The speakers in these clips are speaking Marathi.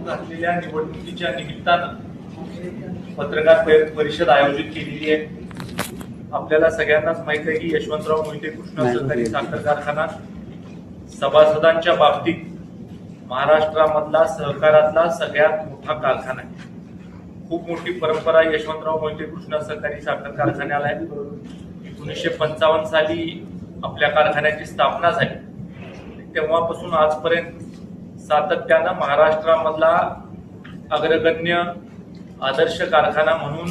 झालेल्या निवडणुकीच्या निमित्तानं पत्रकार परिषद आयोजित केलेली आहे. आपल्याला सगळ्यांनाच माहित आहे की यशवंतराव मोहिते कृष्णा सहकारी साखर कारखाना सभासदांच्या बाबतीत महाराष्ट्रामधला सहकारातला सगळ्यात मोठा कारखाना आहे. खूप मोठी परंपरा यशवंतराव मोहिते कृष्णा सहकारी साखर कारखान्याला आहे. 1955 साली आपल्या कारखान्याची स्थापना झाली. तेव्हापासून आजपर्यंत सातत्यानं महाराष्ट्रामधला अग्रगण्य आदर्श कारखाना म्हणून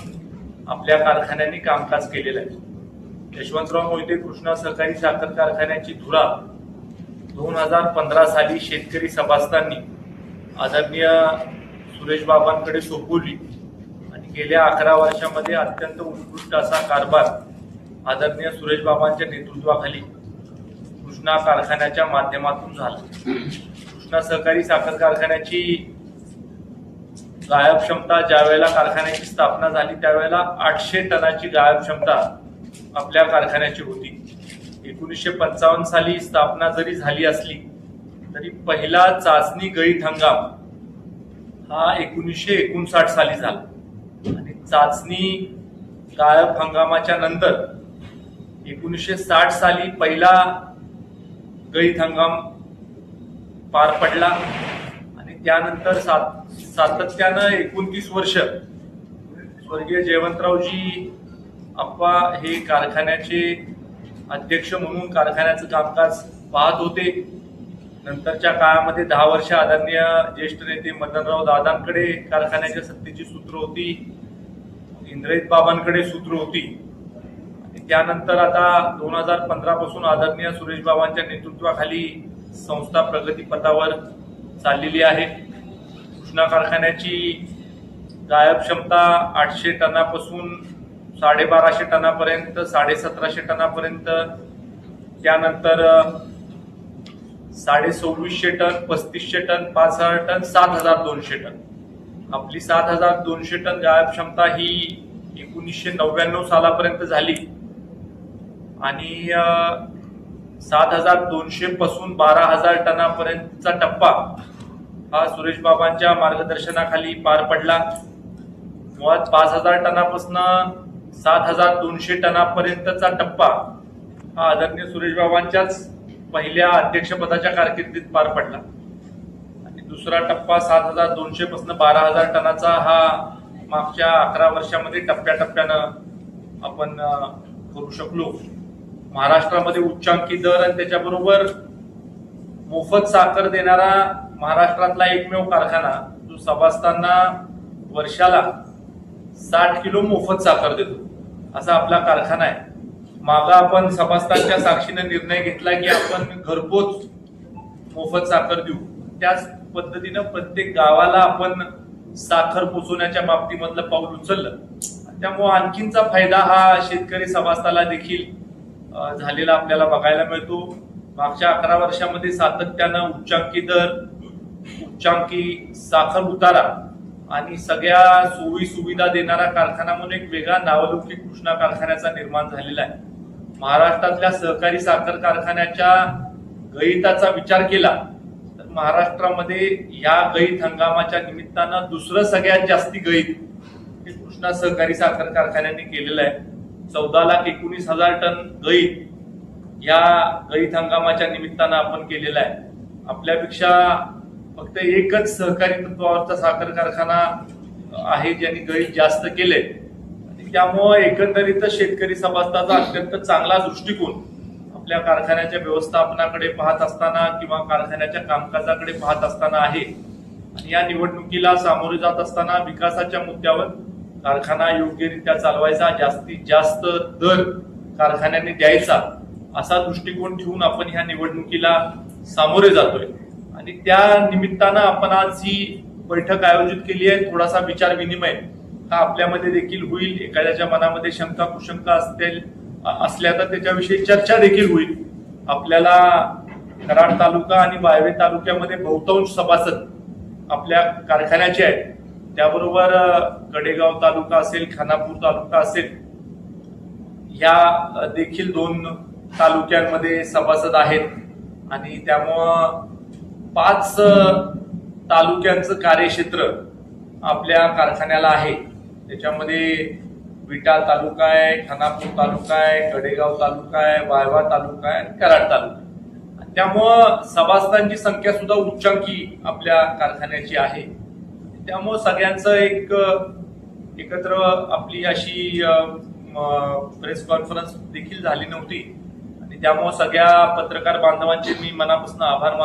आपल्या कारखान्यांनी कामकाज केलेलं आहे. यशवंतराव मोहिते कृष्णा सहकारी साखर कारखान्याची धुरा 2015 साली शेतकरी सभासदांनी आदरणीय सुरेश बाबांकडे सोपवली आणि गेल्या 11 वर्षामध्ये अत्यंत उत्कृष्ट असा कारभार आदरणीय सुरेश बाबांच्या नेतृत्वाखाली कृष्णा कारखान्याच्या माध्यमातून झाला. कृष्णा सहकारी साखर कारखान्याची गाळप क्षमता ज्यावेळेला कारखान्याची स्थापना झाली त्यावेळेला 800 टनाची गाळप क्षमता आपल्या कारखान्याची होती. 1955 साली स्थापना जरी झाली असली तरी पहिला चाचणी गळीत हंगाम हा 1959 साली झाला आणि चाचणी गाळप हंगामाच्या नंतर 1960 साली पहिला गळीत हंगाम पार पडला आणि त्यानंतर सातत्यानं 29 वर्ष स्वर्गीय जयवंतरावजी आप्पा हे कारखान्याचे अध्यक्ष म्हणून कारखान्याचं कामकाज पाहत होते. नंतरच्या काळामध्ये 10 वर्ष आदरणीय ज्येष्ठ नेते मदनराव दादांकडे कारखान्याच्या सत्तेची सूत्र होती, इंद्रजित बाबांकडे सूत्र होती. त्यानंतर आता 2015 पासून आदरणीय सुरेश बाबांच्या नेतृत्वाखाली संस्था प्रगतीपथावर चाललेली आहे. कृष्णा कारखान्याची गाळप क्षमता 800 टनापासून 1250 टनापर्यंत, 1750 टनापर्यंत, त्यानंतर 2650 टन, 3500 टन, 5000 टन, 7200 टन. आपली 7200 टन गाळप क्षमता ही 1999 सालापर्यंत झाली आणि 7200 पासून 12000 टनापर्यंतचा टप्पा हा सुरेश बाबांच्या मार्गदर्शनाखाली पार पडला. मुळात 5000 टनापासून 7200 टनापर्यंतचा टप्पा हा आदरणीय सुरेश बाबांच्याच पहिल्या अध्यक्षपदाच्या कारकिर्दीत पार पडला आणि दुसरा टप्पा 7200 पासून 12000 टनाचा हा मागच्या 11 वर्षामध्ये टप्प्याटप्प्यानं आपण करू शकलो. महाराष्ट्रामध्ये उच्चांकी दर आणि त्याच्याबरोबर मोफत साखर देणारा महाराष्ट्रातला एकमेव कारखाना जो सभासदांना वर्षाला 60 किलो मोफत साखर देतो असा आपला कारखाना आहे. मागा आपण सभासदांच्या साक्षीने निर्णय घेतला की आपण घरपोच मोफत साखर देऊ. त्याच पद्धतीनं प्रत्येक गावाला आपण साखर पोचवण्याच्या बाबतीमधलं पाऊल उचललं. त्यामुळे आणखीनचा फायदा हा शेतकरी सभासदाला देखील झालेला आपल्याला बघायला मिळतो. मागच्या 11 वर्षामध्ये सातत्यानं उच्चांकी दर, उच्चांकी साखर उतारा आणि सगळ्या सोयी सुविधा देणारा कारखाना म्हणून एक वेगळा नावलौकिक कृष्णा कारखान्याचा निर्माण झालेला आहे. महाराष्ट्रातल्या सहकारी साखर कारखान्याच्या गळीताचा विचार केला तर महाराष्ट्रामध्ये या गळीत हंगामाच्या निमित्तानं दुसरं सगळ्यात जास्ती गळीत हे कृष्णा सहकारी साखर कारखान्याने केलेलं आहे. 14,19,000 टन गळीत या गळीत हंगामाच्या निमित्तानं आपण केलेला आहे. आपल्यापेक्षा फक्त एकच सहकारी तत्वावरचा साखर कारखाना आहे ज्यांनी गळीत जास्त केले. त्यामुळे एकंदरीत शेतकरी सभासदाचा अत्यंत चांगला दृष्टिकोन आपल्या कारखान्याच्या व्यवस्थापनाकडे पाहत असताना किंवा कारखान्याच्या कामकाजाकडे पाहत असताना आहे. आणि या निवडणुकीला सामोरे जात असताना विकासाच्या मुद्द्यावर कारखाना योग्यरित्या चालवायचा, जास्तीत जास्त दर कारखान्याने द्यायचा असा दृष्टिकोन ठेवून आपण ह्या निवडणुकीला सामोरे जातोय. आणि त्या निमित्तानं आपण आज ही बैठक आयोजित केली आहे. थोडासा विचार विनिमय हा आपल्यामध्ये देखील होईल. एखाद्याच्या मनामध्ये शंका कुशंका असल्या तर त्याच्याविषयी चर्चा देखील होईल. आपल्याला कराड तालुका आणि वाळवे तालुक्यामध्ये बहुतांश सभासद आपल्या कारखान्याचे आहेत. त्याबरोबर गडेगाव तालुका असेल, खानापूर तालुका असेल, ह्या देखील 2 तालुक्यांमध्ये सभासद आहेत आणि त्यामुळं 5 तालुक्यांचं कार्यक्षेत्र आपल्या कारखान्याला आहे. त्याच्यामध्ये विटा तालुका आहे, खानापूर तालुका आहे, गडेगाव तालुका आहे, वाळवा तालुका आहे आणि कराड तालुका आहे. त्यामुळं सभासदांची संख्या सुद्धा उच्चांकी आपल्या कारखान्याची आहे. त्यामुळं सगळ्यांचं एकत्र आपली अशी प्रेस कॉन्फरन्स देखील झाली नव्हती आणि त्यामुळे सगळ्या पत्रकार बांधवांचे मी मनापासून आभार मानतो.